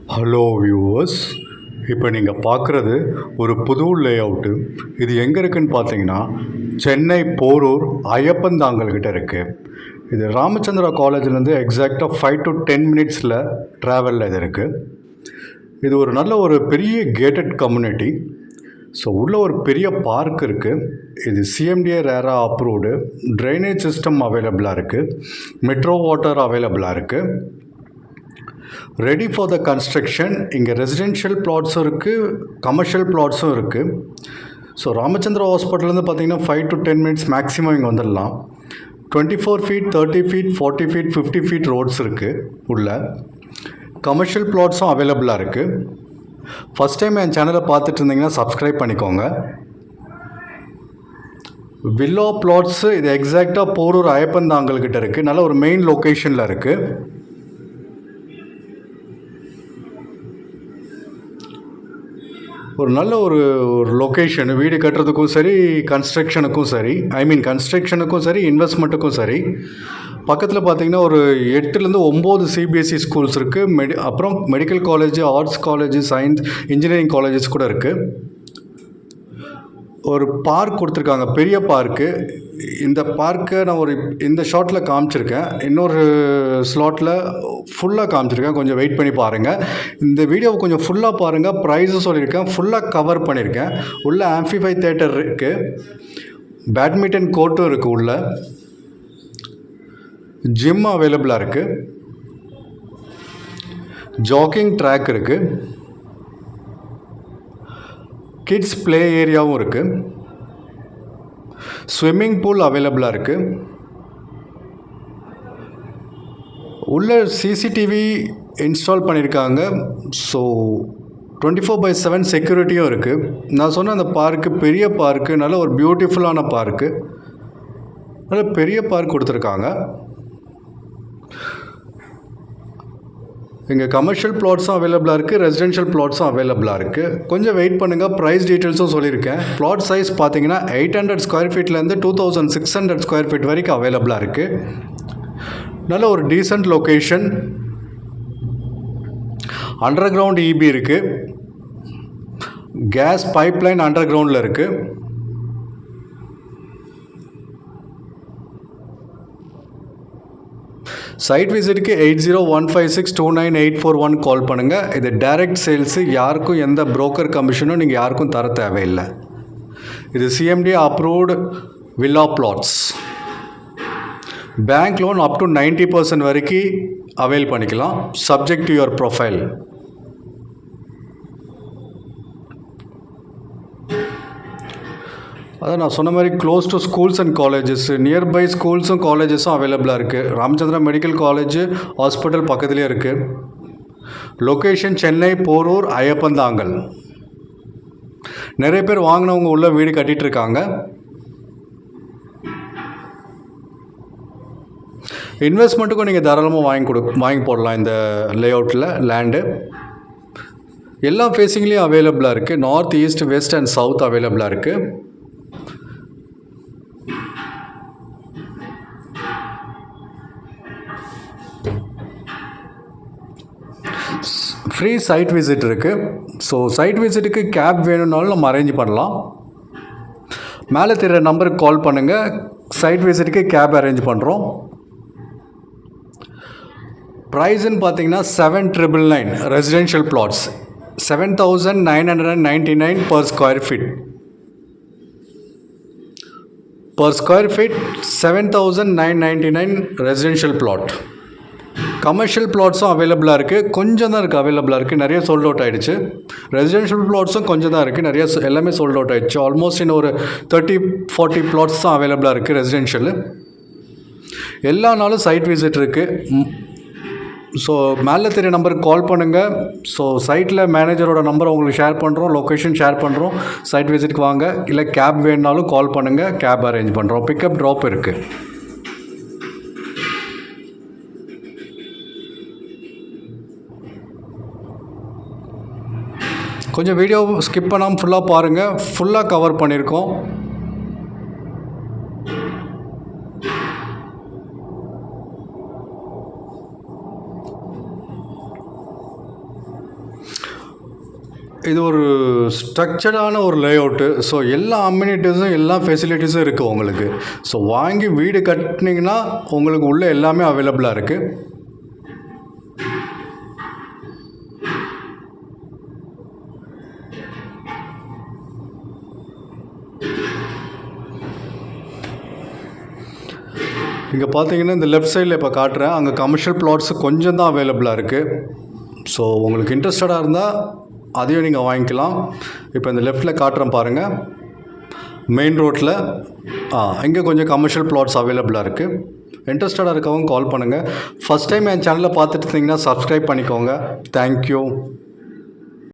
Hello viewers, இப்போ நீங்கள் பார்க்குறது ஒரு புது லேஅவுட்டு. இது எங்கே இருக்குதுன்னு பார்த்தீங்கன்னா சென்னை போரூர் ஐயப்பந்தாங்கல் கிட்ட இருக்குது. இது ராமச்சந்திரா காலேஜ்லேருந்து எக்ஸாக்டாக 5 to 10 மினிட்ஸில் ட்ராவலில் இது இருக்குது. இது ஒரு நல்ல ஒரு பெரிய கேட்டட் கம்யூனிட்டி. ஸோ உள்ள ஒரு பெரிய பார்க் இருக்குது. இது சிஎம்டிஏ ரேரா அப்ரூவ்டு. ட்ரைனேஜ் சிஸ்டம் அவைலபிளாக இருக்குது. மெட்ரோ வாட்டர் அவைலபிளாக இருக்குது. Ready for the construction. இங்கே ரெசிடென்ஷியல் பிளாட்ஸும் இருக்குது, கமர்ஷியல் பிளாட்ஸும் இருக்குது. ஸோ ராமச்சந்திரா ஹாஸ்பிட்டல்லேருந்து பார்த்தீங்கன்னா 5 to 10 மினிட்ஸ் மேக்ஸிமம் இங்கே வந்துடலாம். 24 feet, 30 feet, 40 feet, 50 feet roads இருக்குது. உள்ள கமர்ஷியல் பிளாட்ஸும் அவைலபிளாக இருக்குது. ஃபஸ்ட் டைம் என் சேனலை பார்த்துட்டு இருந்தீங்கன்னா சப்ஸ்கிரைப் பண்ணிக்கோங்க. வில்லா பிளாட்ஸு இது எக்ஸாக்டாக போரூர் ஐயப்பந்தாங்கல் கிட்ட இருக்குது. நல்ல ஒரு மெயின் லொக்கேஷனில் இருக்குது. ஒரு நல்ல ஒரு லொக்கேஷன். வீடு கட்டுறதுக்கும் சரி, கன்ஸ்ட்ரக்ஷனுக்கும் சரி, கன்ஸ்ட்ரக்ஷனுக்கும் சரி, இன்வெஸ்ட்மெண்ட்டுக்கும் சரி. பக்கத்தில் பார்த்தீங்கன்னா ஒரு 8லேருந்து 9 சிபிஎஸ்சி ஸ்கூல்ஸ் இருக்குது. அப்புறம் medical college, arts college, science, engineering colleges கூட இருக்குது. ஒரு பார்க் கொடுத்துருக்காங்க, பெரிய பார்க்கு. இந்த பார்க்கை நான் இந்த ஷாட்டில் காமிச்சிருக்கேன். இன்னொரு ஸ்லாட்டில் ஃபுல்லாக காமிச்சிருக்கேன். கொஞ்சம் வெயிட் பண்ணி பாருங்கள். இந்த வீடியோவை கொஞ்சம் ஃபுல்லாக பாருங்கள். ப்ரைஸும் சொல்லியிருக்கேன், ஃபுல்லாக கவர் பண்ணியிருக்கேன். உள்ள ஆம்ஃபிஃபை தியேட்டர் இருக்குது, பேட்மிண்டன் கோர்ட்டும் இருக்குது. உள்ள ஜிம் அவைலபிளாக இருக்குது, ஜாக்கிங் ட்ராக் இருக்குது, கிட்ஸ் ப்ளே ஏரியாவும் இருக்குது, ஸ்விம்மிங் பூல் அவைலபிளாக இருக்குது. உள்ள சிசிடிவி இன்ஸ்டால் பண்ணியிருக்காங்க. ஸோ 24/7 செக்யூரிட்டியும் இருக்குது. நான் சொன்ன அந்த பார்க்கு பெரிய பார்க்கு, நல்ல ஒரு பியூட்டிஃபுல்லான பார்க்கு. நல்ல பெரிய பார்க் கொடுத்துருக்காங்க. இங்கே கமர்ஷியல் பிளாட்ஸும் அவைலபிளாக இருக்குது, ரெசிடென்ஷியல் பிளாட்ஸும் அவைலபிளாக இருக்குது. கொஞ்சம் வெயிட் பண்ணுங்கள். ப்ரைஸ் டீட்டெயில்ஸும் சொல்லியிருக்கேன். பிளாட் சைஸ் பார்த்தீங்கன்னா 800 ஸ்கொயர் ஃபீட்லேருந்து 2600 ஸ்கொயர் ஃபீட் வரைக்கும் அவைலபிளாக இருக்குது. நல்ல ஒரு decent location. Under ground EB இருக்குது. கேஸ் பைப்லைன் அண்டர் கிரவுண்டில் இருக்குது. சைட் விசிட்டுக்கு 8015629841 கால் பண்ணுங்கள். இது டைரக்ட் சேல்ஸு. யாருக்கும் எந்த புரோக்கர் கமிஷனும் நீங்கள் யாருக்கும் தர தேவையில்லை. இது CMD approved villa plots. Bank loan up to 90% வரைக்கும் அவைல் பண்ணிக்கலாம், சப்ஜெக்ட் டு யுவர் ப்ரொஃபைல். அதான் நான் சொன்ன மாதிரி close to schools and colleges, nearby ஸ்கூல்ஸும் காலேஜஸும் அவைலபிளாக இருக்குது. ராமச்சந்திரா மெடிக்கல் காலேஜ் ஹாஸ்பிட்டல் பக்கத்துலேயே இருக்குது. லொக்கேஷன் சென்னை போரூர் ஐயப்பந்தாங்கல். நிறைய பேர் வாங்கினவங்க உள்ள வீடு கட்டிகிட்ருக்காங்க. இன்வெஸ்ட்மெண்ட்டுக்கும் நீங்கள் தாராளமாக வாங்கி போடலாம். இந்த லேஅவுட்டில் லேண்டு எல்லா ஃபேஸிங்லேயும் அவைலபிளாக இருக்குது. North, east, west and south அவைலபிளாக இருக்குது. ஃப்ரீ சைட் விசிட் இருக்குது. ஸோ சைட் விசிட்டுக்கு கேப் வேணும்னாலும் நம்ம அரேஞ்ச் பண்ணலாம். மேலே தெரிகிற நம்பருக்கு கால் பண்ணுங்கள். சைட் விசிட்டுக்கு கேப் அரேஞ்ச் பண்ணுறோம். ப்ரைஸுன்னு பார்த்தீங்கன்னா 7,999 residential plots, 7,999 per square feet. Per square feet 7,999 residential plot. Commercial பிளாட்ஸும் அவைலபிளாக இருக்குது. கொஞ்சம் தான் இருக்குது அவைலபிளாக இருக்குது. நிறைய சோல்ட் அவுட் ஆகிடுச்சு. ரெசிடென்ஷியல் பிளாட்ஸும் கொஞ்சம் தான் இருக்குது. நிறைய எல்லாமே சோல்ட் அவுட் ஆகிடுச்சு. ஆல்மோஸ்ட் இன்னும் ஒரு 30-40 பிளாட்ஸ் தான் அவைலபிளாக இருக்குது ரெசிடென்ஷியல். எல்லா நாளும் சைட் விசிட் இருக்குது. ஸோ மேலே தெரிய நம்பருக்கு கால் பண்ணுங்கள். ஸோ சைட்டில் மேனேஜரோட நம்பரை உங்களுக்கு ஷேர் பண்ணுறோம், லொக்கேஷன் ஷேர் பண்ணுறோம். சைட் விசிட்டுக்கு வாங்க. இல்லை கேப் வேணுனாலும் கால் பண்ணுங்கள், கேப் அரேஞ்ச் பண்ணுறோம். பிக்கப் ட்ராப் இருக்குது. கொஞ்சம் வீடியோ ஸ்கிப் பண்ணாமல் ஃபுல்லாக பாருங்கள். ஃபுல்லாக கவர் பண்ணியிருக்கோம். இது ஒரு ஸ்ட்ரக்சர்டான ஒரு லேஅவுட்டு. ஸோ எல்லா அம்யூனிட்டிஸும் எல்லா ஃபெசிலிட்டிஸும் இருக்குது உங்களுக்கு. ஸோ வாங்கி வீடு கட்டினீங்கன்னா உங்களுக்கு உள்ளே எல்லாமே அவைலபிளாக இருக்குது. இங்கே பார்த்தீங்கன்னா இந்த லெஃப்ட் சைடில் இப்போ காட்டுறேன். அங்கே கமர்ஷியல் பிளாட்ஸு கொஞ்சம் தான் அவைலபிளாக இருக்குது. ஸோ உங்களுக்கு இன்ட்ரெஸ்டடாக இருந்தால் அதையும் நீங்கள் வாங்கிக்கலாம். இப்போ இந்த லெஃப்ட்டில் காட்டுறேன் பாருங்கள். மெயின் ரோட்டில் இங்கே கொஞ்சம் கமர்ஷியல் பிளாட்ஸ் அவைலபிளாக இருக்குது. இன்ட்ரெஸ்டடாக இருக்கவங்க கால் பண்ணுங்கள். ஃபஸ்ட் டைம் என் சேனலை பார்த்துட்டு இருந்தீங்கன்னா சப்ஸ்கிரைப் பண்ணிக்கோங்க. தேங்க்யூ.